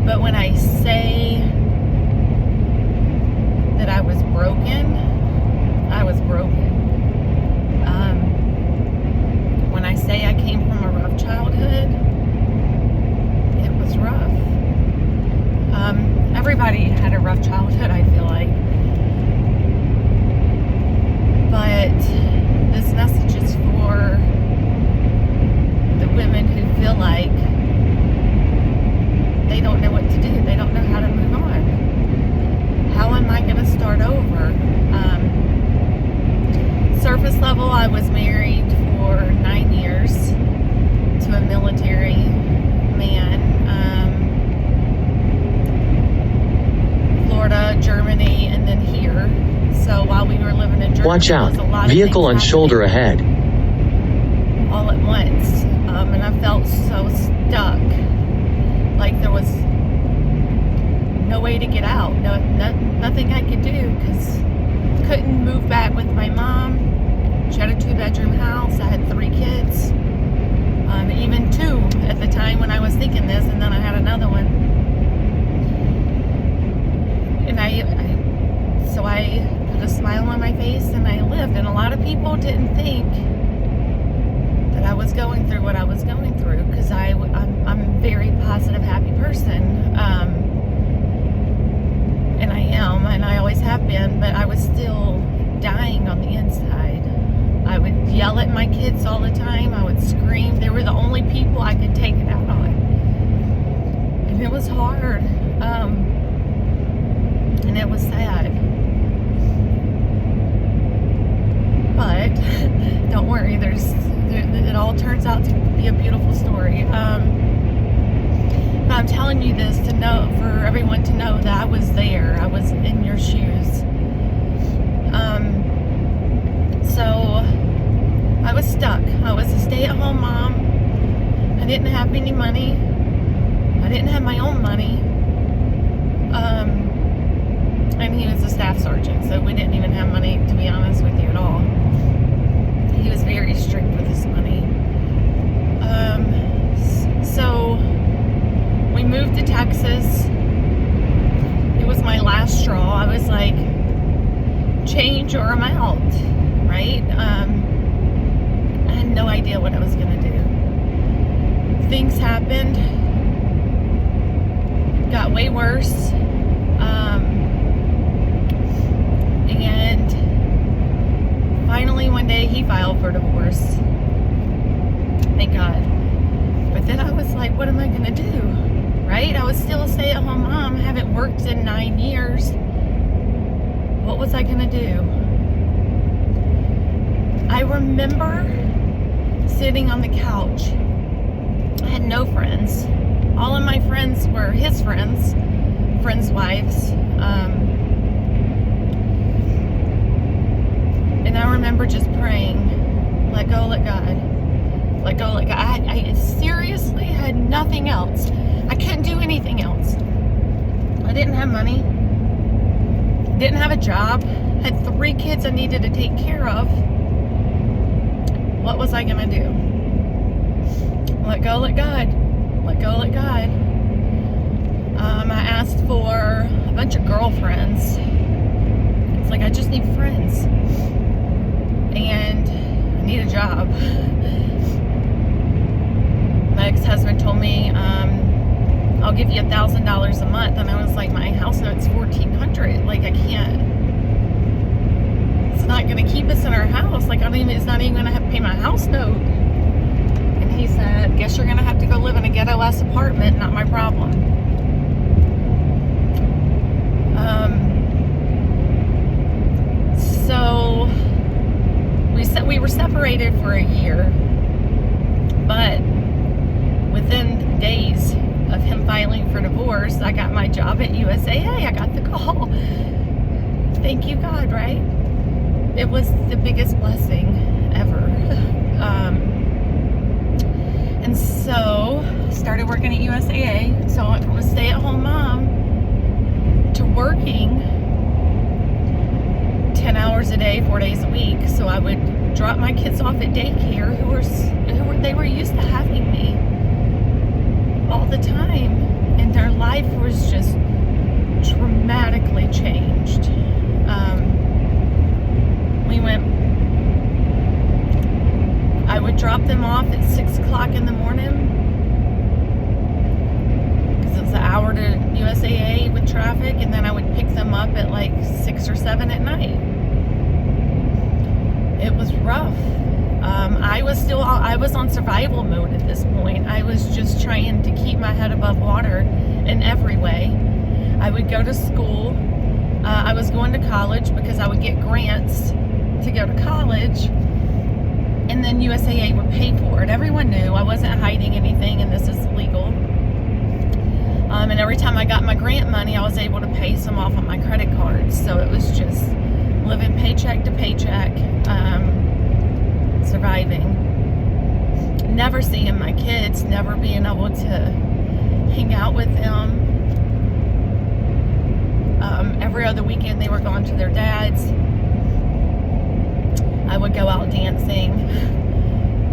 But when I say that I was broken, I was broken. When I say I came from a rough childhood, it was rough. Everybody had a rough childhood, I feel like. But this message is for the women who feel like they don't know what to do. They don't know how to move on. How am I going to start over? Surface level, I was married for 9 years to a military man. Florida, Germany, and then here. So while we were living in Germany, watch out, there was a lot of vehicle on things shoulder ahead. all at once. And I felt so stuck. Like there was no way to get out. Nothing I could do, because couldn't move back with my mom. She had a 2-bedroom house. I had 3 kids. Even 2 at the time when I was thinking this, and then I had another one. And so I put a smile on my face and I lived. And a lot of people didn't think that I was going through what I was going through, because I'm a very positive, happy person. And I am, and I always have been, but I was still dying on the inside. I would yell at my kids all the time. I would scream. They were the only people I could take it out on. And it was hard. And it was sad. But don't worry, it all turns out to be a beautiful story. But I'm telling you this to know, for everyone to know that I was there. I was in your shoes. So I was stuck. I was a stay-at-home mom. I didn't have any money. I didn't have my own money. And he was a staff sergeant, so we didn't even have money, to be honest with you, at all. He was very strict with his money. So we moved to Texas. It was my last straw. I was like, change or I'm out, right? I had no idea what I was going to do. Things happened. Got way worse. And finally one day he filed for divorce. Thank God. But then I was like, what am I going to do? Right? I was still a stay-at-home mom. I haven't worked in 9 years. What was I going to do? I remember sitting on the couch. I had no friends. All of my friends were his friends' wives. And I remember just praying, let go, let God. Let go, let God. I seriously had nothing else. I couldn't do anything else. I didn't have money. Didn't have a job. Had 3 kids I needed to take care of. What was I going to do? Let go, let God. Let go, let God. I asked for a bunch of girlfriends. It's like, I just need friends. And I need a job. My ex-husband told me, I'll give you $1,000 a month. And I was like, my house note's $1,400. Like, I can't. It's not going to keep us in our house. Like, it's not even going to have to pay my house note. And he said, guess you're going to have to go live in a ghetto-ass apartment. Not my problem. So we were separated for a year, but within days of him filing for divorce, I got my job at USAA. I got the call. Thank you, God, right? It was the biggest blessing ever. And so started working at USAA. So I went from a stay-at-home mom to working 10 hours a day, 4 days a week. So I would drop my kids off at daycare they were used to having me all the time, and their life was everything changed. I would drop them off at 6 o'clock in the morning because it was an hour to USAA with traffic, and then I would pick them up at like 6 or 7 at night. It was rough. I was on survival mode at this point. I was just trying to keep my head above water in every way. I would go to school. I was going to college because I would get grants to go to college, and then USAA would pay for it. Everyone knew I wasn't hiding anything, and this is legal. And every time I got my grant money, I was able to pay some off on my credit cards. So it was just living paycheck to paycheck, surviving. Never seeing my kids, never being able to hang out with them. Every other weekend they were gone to their dads. I would go out dancing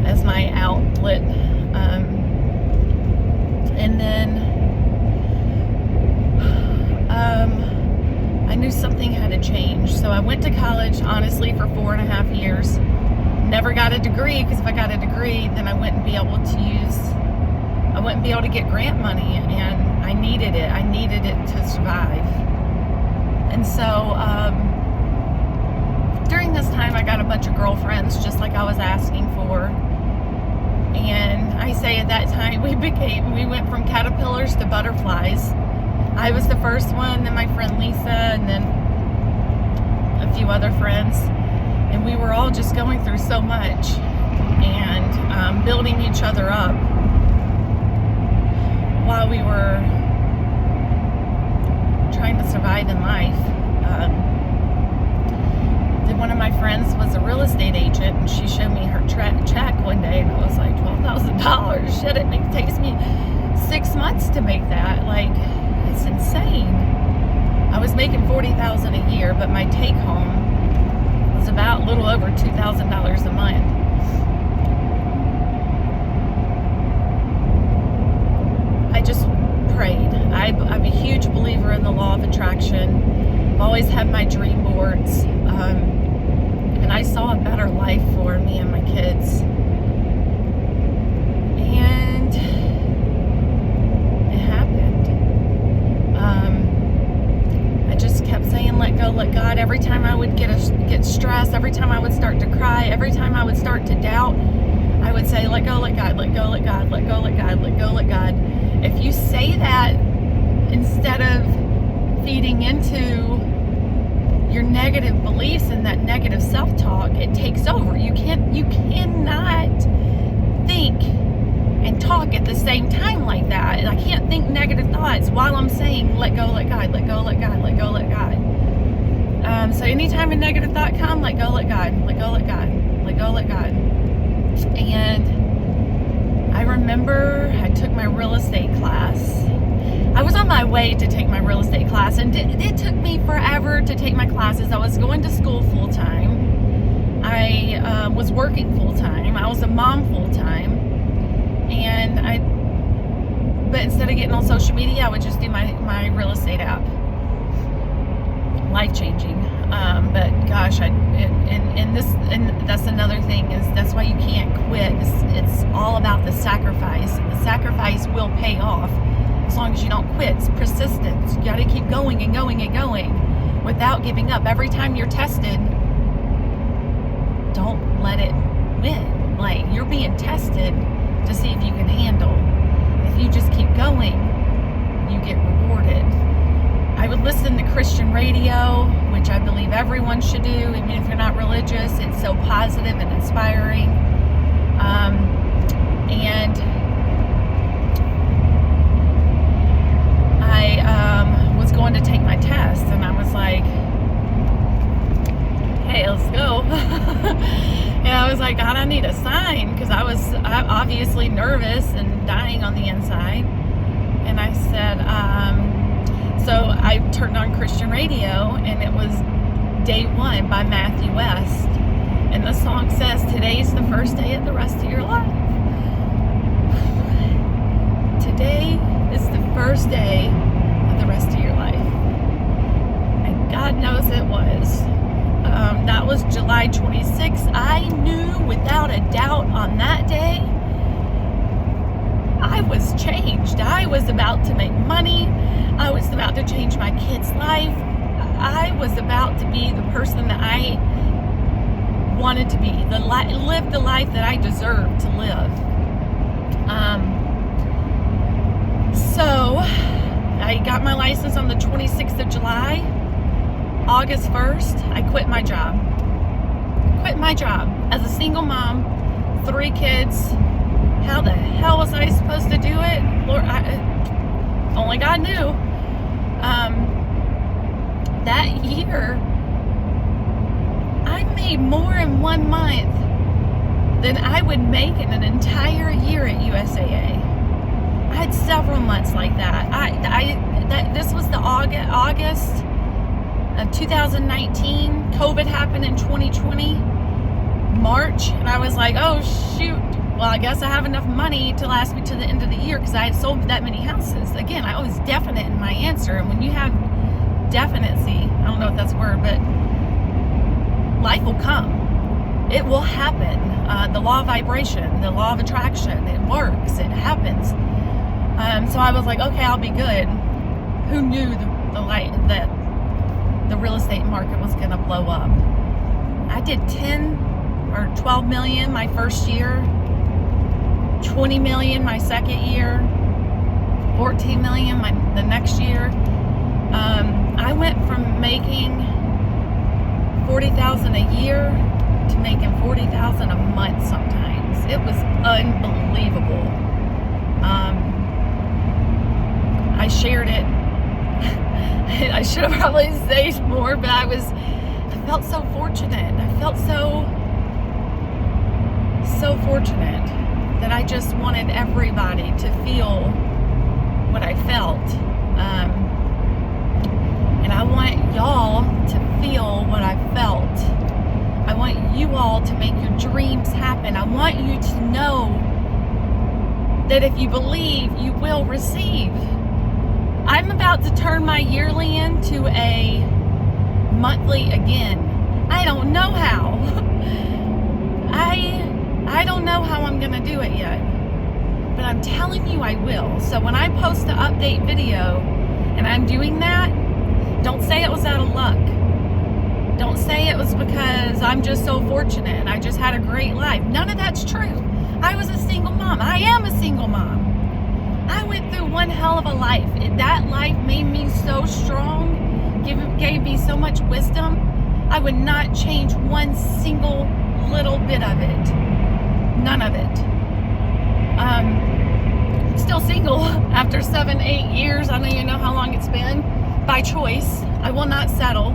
as my outlet. And then I knew something had to change. So I went to college, honestly, for 4.5 years. Never got a degree, because if I got a degree, then I wouldn't be able to get grant money, and I needed it. I needed it to survive. And so during this time, I got a bunch of girlfriends, just like I was asking for. And I say at that time, we went from caterpillars to butterflies. I was the first one, then my friend Lisa, and then a few other friends. And we were all just going through so much and building each other up while we were trying to survive in life. Then one of my friends was a real estate agent, and she showed me her check one day, and I was like, $12,000. Shit, it takes me 6 months to make that. Like, it's insane. I was making $40,000 a year, but my take home was about a little over $2,000 a month. I just prayed. I'm a huge believer in the law of attraction. I've always had my dream boards, and I saw a better life for me and my kids. And it happened. I just kept saying, let go, let God. Every time I would get stressed, every time I would start to cry, every time I would start to doubt, I would say, let go, let God, let go, let God, let go, let God, let go, let God. If you say that instead of feeding into your negative beliefs and that negative self-talk, it takes over. You cannot think and talk at the same time like that. And I can't think negative thoughts while I'm saying, let go, let God, let go, let God, let go, let God. So anytime a negative thought comes, let go, let God, let go, let God, let go, let God. And I remember I took my real estate class. I was on my way to take my real estate class, and it took me forever to take my classes. I was going to school full time. I was working full time. I was a mom full time. But instead of getting on social media, I would just do my real estate app. Life-changing. But gosh, and that's another thing, is that's why you can't quit. It's all about the sacrifice. The sacrifice will pay off as long as you don't quit. It's persistence. You got to keep going and going and going without giving up. Every time you're tested, don't let it win. Like, you're being tested to see if you can handle. If you just keep going, you get rewarded. I would listen to Christian radio, which I believe everyone should do, even if you're not religious. It's so positive and inspiring. And I was going to take my test, and I was like, hey, let's go. And I was like, God, I need a sign, because I was obviously nervous and dying on the inside. And I said, so I turned on Christian radio, and it was Day One by Matthew West. And the song says, today's the first day of the rest of your life. Today is the first day of the rest of your life. I God knows it was. That was July 26th. I knew without a doubt on that day, I was changed. I was about to make money. I was about to change my kid's life. I was about to be the person that I wanted to be, live the life that I deserved to live. So I got my license on the 26th of July. August 1st, I quit my job. Quit my job as a single mom, 3 kids. How the hell was I supposed to do it? Lord, only God knew. That year, I made more in 1 month than I would make in an entire year at USAA. I had several months like that. This was the August of 2019. COVID happened in 2020, March, and I was like, oh shoot. Well, I guess I have enough money to last me to the end of the year because I had sold that many houses. Again, I was definite in my answer. And when you have definicy, I don't know if that's a word, but life will come. It will happen. The law of vibration, the law of attraction, it works. It happens. So I was like, okay, I'll be good. Who knew that the real estate market was going to blow up? I did 10 or 12 million my first year. 20 million my second year, 14 million the next year. I went from making 40,000 a year to making 40,000 a month sometimes. It was unbelievable. I shared it. I should have probably said more, but I felt so fortunate. I felt so fortunate that I just wanted everybody to feel what I felt. And I want y'all to feel what I felt. I want you all to make your dreams happen. I want you to know that if you believe, you will receive. I'm about to turn my yearly into a monthly again. I don't know how. I don't know how I'm going to do it yet, but I'm telling you I will. So when I post the update video and I'm doing that, don't say it was out of luck. Don't say it was because I'm just so fortunate and I just had a great life. None of that's true. I was a single mom. I am a single mom. I went through one hell of a life. That life made me so strong, gave me so much wisdom. I would not change one single little bit of it. None of it. Still single after 7-8 years. I don't even know how long it's been. By choice. I will not settle.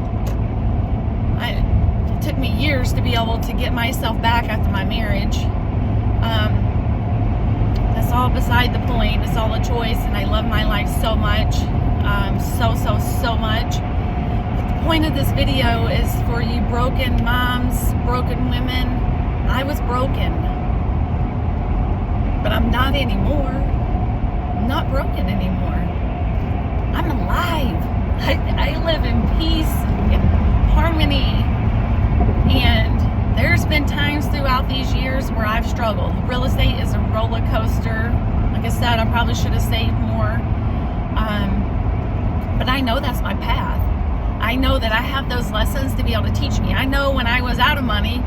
It took me years to be able to get myself back after my marriage. That's all beside the point. It's all a choice, and I love my life so much. So much. But the point of this video is for you broken moms, broken women. I was broken. But I'm not anymore. I'm not broken anymore. I'm alive. I live in peace and harmony. And there's been times throughout these years where I've struggled. Real estate is a roller coaster. Like I said, I probably should have saved more. But I know that's my path. I know that I have those lessons to be able to teach me. I know when I was out of money,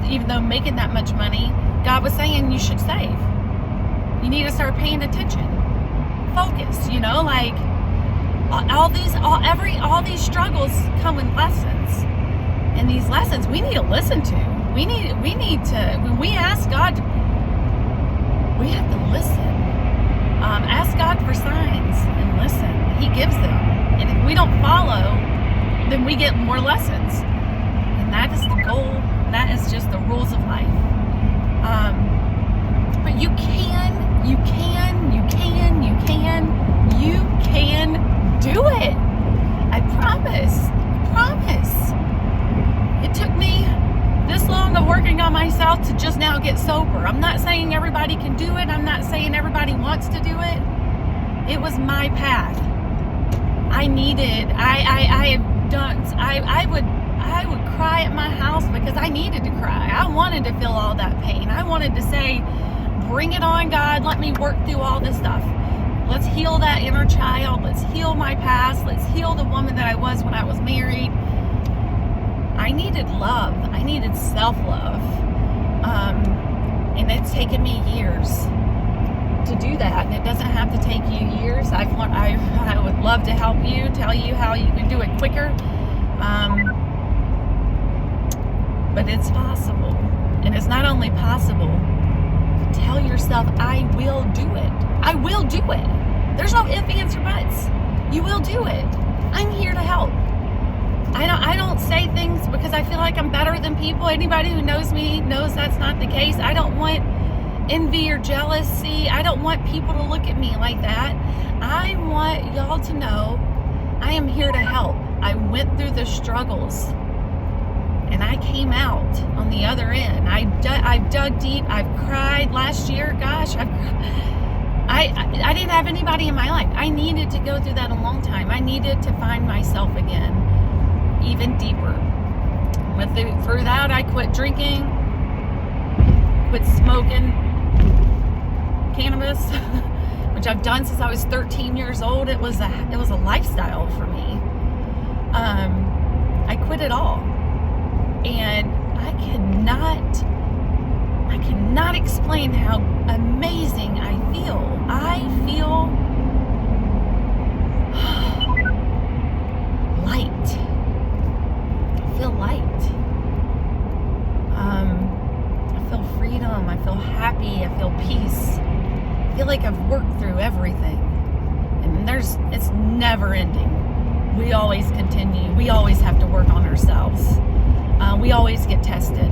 even though making that much money, God was saying you should save. You need to start paying attention. Focus, like all these struggles come with lessons. And these lessons we need to listen to. We need to, when we ask God, we have to listen. Ask God for signs and listen. He gives them. And if we don't follow, then we get more lessons. And that is the goal. That is just the rules of life. But you can do it. I promise. It took me this long of working on myself to just now get sober. I'm not saying everybody can do it. I'm not saying everybody wants to do it. It was my path. I done, I would cry at my house because I needed to cry. I wanted to feel all that pain. I wanted to say, bring it on, God. Let me work through all this stuff. Let's heal that inner child. Let's heal my past. Let's heal the woman that I was when I was married. I needed love. I needed self-love. And it's taken me years to do that. And it doesn't have to take you years. I would love to help you, tell you how you can do it quicker. But it's possible. And it's not only possible, tell yourself, I will do it. I will do it. There's no ifs, ands, or buts. You will do it. I'm here to help. I don't say things because I feel like I'm better than people. Anybody who knows me knows that's not the case. I don't want envy or jealousy. I don't want people to look at me like that. I want y'all to know I am here to help. I went through the struggles and I came out on the other end. I've dug deep. I've cried last year. Gosh, I didn't have anybody in my life. I needed to go through that a long time. I needed to find myself again, even deeper. Through that, I quit drinking, quit smoking cannabis, which I've done since I was 13 years old. It was a lifestyle for me. I quit it all, and I cannot explain how amazing I feel. I feel light. I feel light. I feel freedom. I feel happy. I feel peace. I feel like I've worked through everything, and it's never ending. We always continue. We always have to work on ourselves. We always get tested.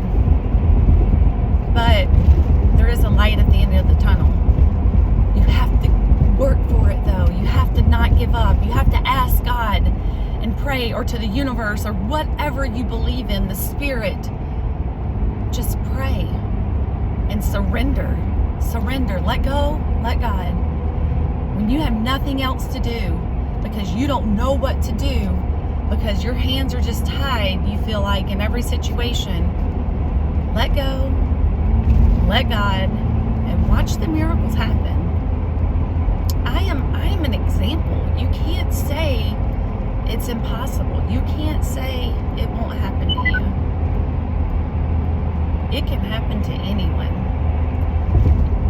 But there is a light at the end of the tunnel. You have to work for it, though. You have to not give up. You have to ask God and pray, or to the universe, or whatever you believe in, the spirit. Just pray and surrender. Surrender. Let go. Let God. When you have nothing else to do, because you don't know what to do, because your hands are just tied, you feel like, in every situation, let go, let God, and watch the miracles happen. I am an example. You can't say it's impossible. You can't say it won't happen to you. It can happen to anyone.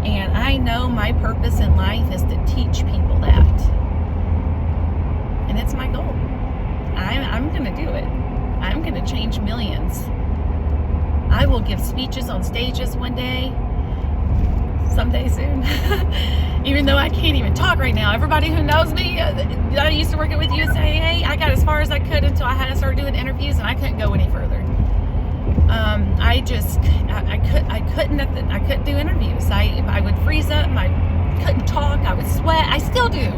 And I know my purpose in life is to teach people that. And it's my goal. I'm going to do it. I'm going to change millions. I will give speeches on stages one day, someday soon. Even though I can't even talk right now. Everybody who knows me, I used to work with USAA, I got as far as I could until I had to start doing interviews, and I couldn't go any further. I couldn't do interviews. I would freeze up. I couldn't talk. I would sweat. I still do.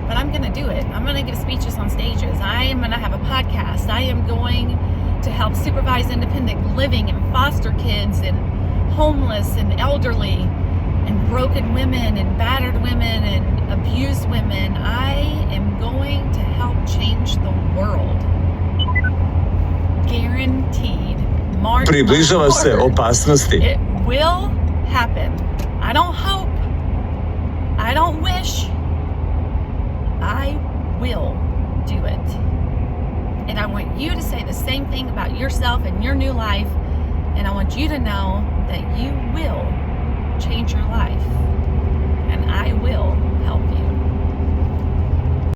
But I'm going to do it. I'm going to give speeches on stages. I am going to have a podcast. I am going to help supervise independent living and foster kids and homeless and elderly and broken women and battered women and abused women. I am going to help change the world. Guaranteed. Približava se opasnosti. It will happen. I don't hope. I don't wish. I will do it. And I want you to say the same thing about yourself and your new life. And I want you to know that you will change your life. And I will help you.